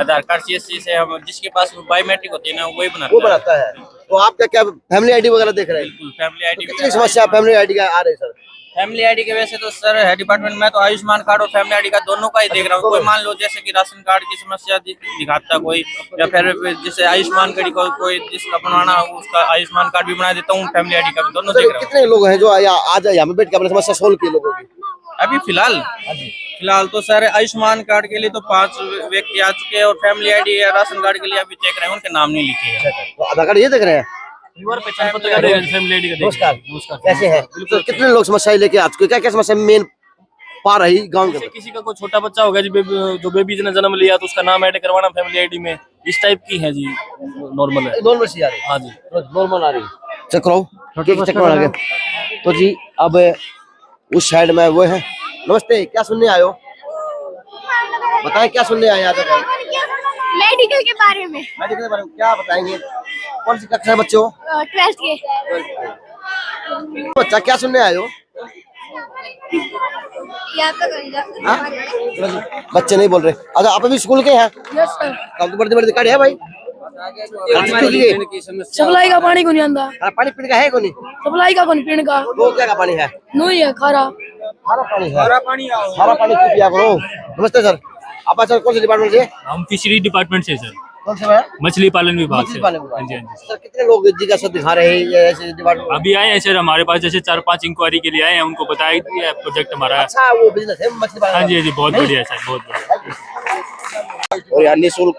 आधार कार्ड सीएससी से हम, जिसके पास बायोमेट्रिक होती है ना, वही वो बनाता है। तो आप क्या फैमिली आईडी वगैरह देख रहे हैं? बिल्कुल फैमिली आईडी। कितनी समस्या फैमिली आईडी का आ रही है सर? फैमिली आईडी के वैसे तो सर है डिपार्टमेंट में, तो आयुष्मान कार्ड और फैमिली आईडी का दोनों का ही देख रहा हूँ। कोई मान लो जैसे कि राशन कार्ड की समस्या दिखाता कोई, या फिर जैसे आयुष्मान कार्ड को कोई जिसका बनवाना हो उसका आयुष्मान कार्ड भी बना देता हूँ, फैमिली आईडी का भी दोनों देख रहा हूँ। कितने लोग हैं जो आज यहाँ पे बैठ के अपनी समस्या सोल्व की लोगों की? अभी फिलहाल तो सर आयुष्मान कार्ड के लिए तो 5 व्यक्ति आ चुके हैं, और फैमिली आईडी या राशन कार्ड के लिए अभी चेक रहे हैं, उनके नाम नहीं लिखे हैं। तो आधार कार्ड ये देख रहे हैं? नमस्कार, कैसे हैं? तो कितने लोग समस्या लेके आ चुके? क्या क्या समस्या मेन पा रही गाँव के? किसी का कोई छोटा बच्चा होगा जी, जो बेबी ने जन्म लिया तो उसका नाम ऐड करवाना फैमिली आईडी में, इस टाइप की है जी। नॉर्मल है, नॉर्मल सी आ रही? हाँ जी नॉर्मल आ रही। चेक कराओ, चेक करवा लगे। तो जी अब उस साइड में वो है। नमस्ते, क्या सुनने आए हो? बताएं क्या सुनने आए आज? मेडिकल के बारे में। मेडिकल के बारे में क्या बताएंगे? कौन सी कक्षा बच्चे हो? 12th के। बच्चा क्या सुनने आए हो? हाँ? बच्चे नहीं बोल रहे। अच्छा, आप अभी स्कूल के हैं? Yes sir. कल तो बड़ी दिक्कत है भाई। सप्लाई का पानी को नहीं आंदा। पानी पीने का है कोनी? सप्लाई का कोनी पीने का। वो क्या का पानी है? नहीं है, खारा पानी है। खारा पानी पिया करो। नमस्ते सर, आप सर कौन से डिपार्टमेंट से? हम फिशरी डिपार्टमेंट से सर। कौन से में? मछली पालन विभाग से। हाँ जी, हाँ जी। सर कितने लोग जिज्ञासा दिखा रहे हैं ऐसे डिपार्टमेंट? अभी आए हैं सर, हमारे पास जैसे 4-5 इंक्वायरी के लिए आए हैं, उनको बताया कि प्रोजेक्ट हमारा। अच्छा, वो बिजनेस है मछली पालन? हाँ जी, हाँ जी, बहुत बढ़िया सर, बहुत बढ़िया। और यहाँ निःशुल्क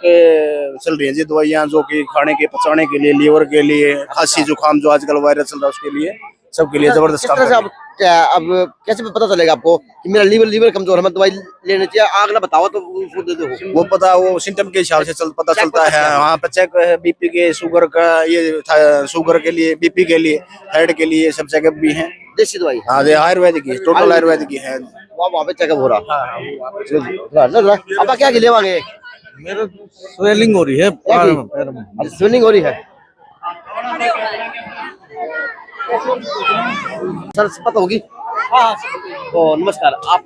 चल रही है जी दवाइयाँ, जो कि खाने के पचाने के लिए, लीवर के लिए, खांसी जुकाम जो आजकल वायरस चल रहा है उसके लिए, सबके लिए जबरदस्त काम कर रही है। अब कैसे पता चलेगा आपको कि मेरा लीवर कमजोर है, मैं दवाई लेनी चाहिए? आग ना बताओ तो उसको दे दो। वो पता, वो सिम्टम के हिसाब से पता चलता है। वहाँ पे चेक है बीपी के, शुगर का, ये शुगर के लिए, बीपी के लिए, थायराइड के लिए सब चेकअप भी हैं। देसी दवाई? हाँ, आयुर्वेदिक की, टोटल आयुर्वेदिक की है। वहाँ पे चेकअप हो रहा? अब क्या लेवांगे? मेरे स्वेलिंग हो रही है, स्वेलिंग हो रही है। सर पता होगी? हाँ। तो नमस्कार, आप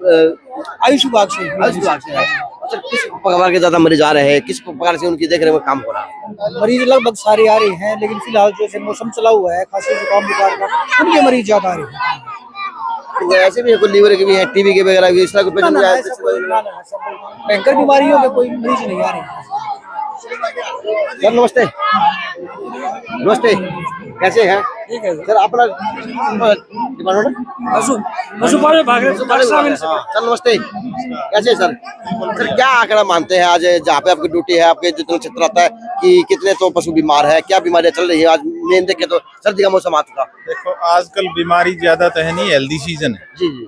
आयुष विभाग से? आयुष विभाग से हैं। अच्छा, किस प्रकार के ज्यादा मरीज आ रहे हैं? किस प्रकार से उनकी देखरेख में काम हो रहा है? मरीज लगभग सारे आ रहे हैं, लेकिन फिलहाल जैसे मौसम चला हुआ है, खांसी जुकाम बुखार का, उनके मरीज ज्यादा आ रहे हैं। तो ऐसे भी है, कोई लीवर के भी है, टीबी के वगैरह भी, इस तरह के पेशेंट आए? भयंकर बीमारियों के कोई मरीज नहीं आ रहे हैं। सर नमस्ते। नमस्ते, कैसे हैं? ठीक है सर, अपना डिपार्टमेंट? पशुपालन विभाग है। सर नमस्ते, कैसे हैं सर? सर क्या आंकड़ा मानते हैं आज जहाँ पे आपकी ड्यूटी है, आपके जितना क्षेत्र आता है, कि कितने तो पशु बीमार है, क्या बीमारियां चल रही है? आज मेन देखे तो सर्दी का मौसम आ चुका। देखो, आजकल बीमारी ज्यादा तो है नहीं, हेल्दी सीजन है जी जी।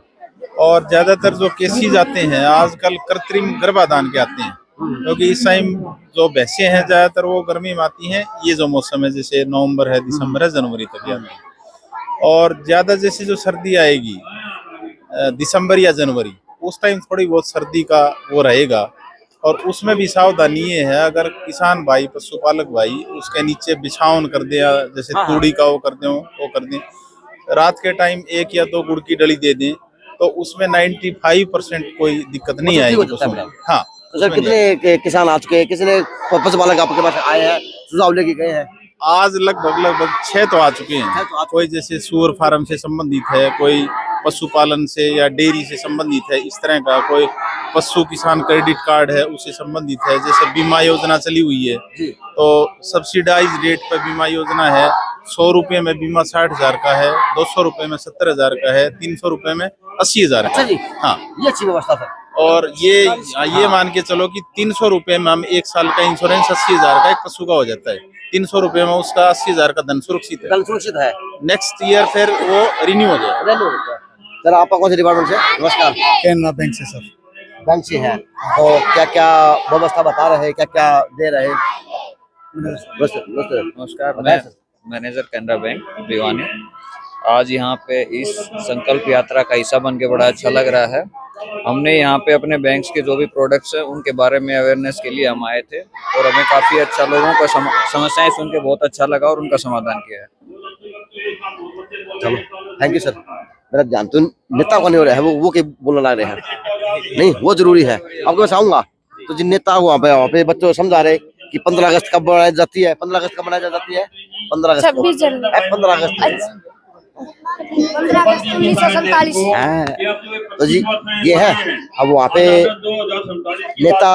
और ज्यादातर जो केसेज आते हैं आजकल कृत्रिम गर्भाधान के आते हैं, क्योंकि इस टाइम जो भैंसें हैं ज्यादातर वो गर्मी में आती हैं। ये जो मौसम है, जैसे नवंबर है, दिसंबर है, जनवरी तक आती है। और ज्यादा जैसे जो सर्दी आएगी दिसंबर या जनवरी, उस टाइम थोड़ी बहुत सर्दी का वो रहेगा। और उसमें भी सावधानी ये है, अगर किसान भाई, पशुपालक भाई उसके नीचे बिछावन कर दे, जैसे तूड़ी का वो कर दे, वो कर दें, रात के टाइम 1 या 2 गुड़ की डली दे दें, तो उसमें 95% कोई दिक्कत नहीं आएगी। हाँ। तो सर कितने किसान आ चुके हैं? किसने पशुपालक आपके पास आए हैं, सुझाव लेके गए हैं? आज लगभग 6 तो आ चुके हैं। कोई जैसे सूअर फार्म से संबंधित है, कोई पशुपालन से या डेयरी से संबंधित है, इस तरह का कोई पशु किसान क्रेडिट कार्ड है उससे संबंधित है। जैसे बीमा योजना चली हुई है, तो सब्सिडाइज रेट पर बीमा योजना है, 100 रुपए में बीमा 60,000 का है, 200 रुपए में 70,000 का है, 300 रुपए में 80,000 का अच्छा जी, हाँ। ये अच्छी व्यवस्था सर। और ये मान के चलो कि 300 रुपए में हम 1 साल का इंश्योरेंस 80,000 का एक पशु का हो जाता है। 300 रुपए में उसका 80,000 का धन सुरक्षित है। धन सुरक्षित है। नेक्स्ट ईयर फिर वो रिन्यू हो जाएगा। सर आपका कौन से डिपार्टमेंट से? नमस्कार। केनरा बैंक से सर। बैंक से है, तो क्या क्या व्यवस्था बता रहे हैं, क्या क्या दे रहे हैं? नमस्कार, मैं मैनेजर कैनरा बैंक भिवानी। आज यहाँ पे इस संकल्प यात्रा का हिस्सा बन के बड़ा अच्छा लग रहा है। हमने यहाँ पे अपने बैंक्स के जो भी प्रोडक्ट्स हैं उनके बारे में अवेयरनेस के लिए हम आए थे और हमें काफी अच्छा लोगों का समस्याएं सुन के बहुत अच्छा लगा और उनका समाधान किया है। चलो थैंक यू सर। मेरा जानते नेता कौन हो रहा है वो के बोलने लग रहे हैं, नहीं वो जरूरी है। आपको मैं आऊंगा तो जिन नेता वहाँ पे बच्चों को समझा रहे कि 15 अगस्त कब बनाई जाती है, 15 अगस्त कब मनाई जाती है? 15 अगस्त 26 जनवरी 15 अगस्त 15 अगस्त 1947। तो जी ये है। अब वहाँ पे नेता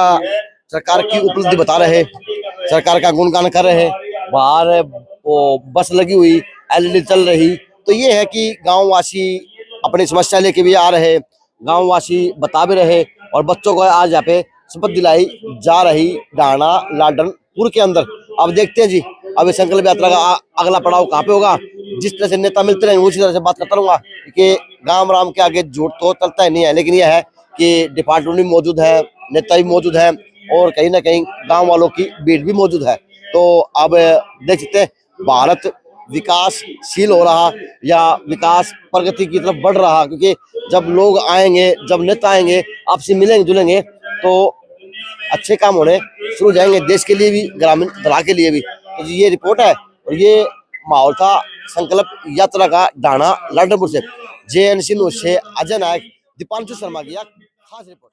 सरकार की उपलब्धि बता रहे, सरकार का गुणगान कर रहे, बाहर वो बस लगी हुई LED चल रही। तो ये है कि गांववासी अपनी समस्या लेके भी आ रहे, गांववासी बता भी रहे और बच्चों को आज यहाँ पे शपथ दिलाई जा रही डाणा लाडनपुर के अंदर। अब देखते हैं जी अब इस संकल्प यात्रा का अगला पड़ाव कहाँ पे होगा। जिस तरह से नेता मिलते रहेंगे उसी तरह से बात करता रहूंगा कि गांव राम के आगे झूठ तो चलता ही नहीं है। लेकिन यह है कि डिपार्टमेंट भी मौजूद है, नेता भी मौजूद है और कहीं ना कहीं गाँव वालों की भीड़ भी मौजूद है। तो अब देख सकते हैं भारत विकासशील हो रहा या विकास प्रगति की तरफ बढ़ रहा, क्योंकि जब लोग आएंगे, जब नेता आएंगे, आपसे मिलेंगे जुलेंगे तो अच्छे काम होने शुरू हो जाएंगे, देश के लिए भी, ग्रामीण धरा के लिए भी। तो ये रिपोर्ट है और ये माहौल था संकल्प यात्रा का डाणा लाडनपुर से। JNC न्यूज़ से अजय नायक, दीपांशु शर्मा की खास रिपोर्ट।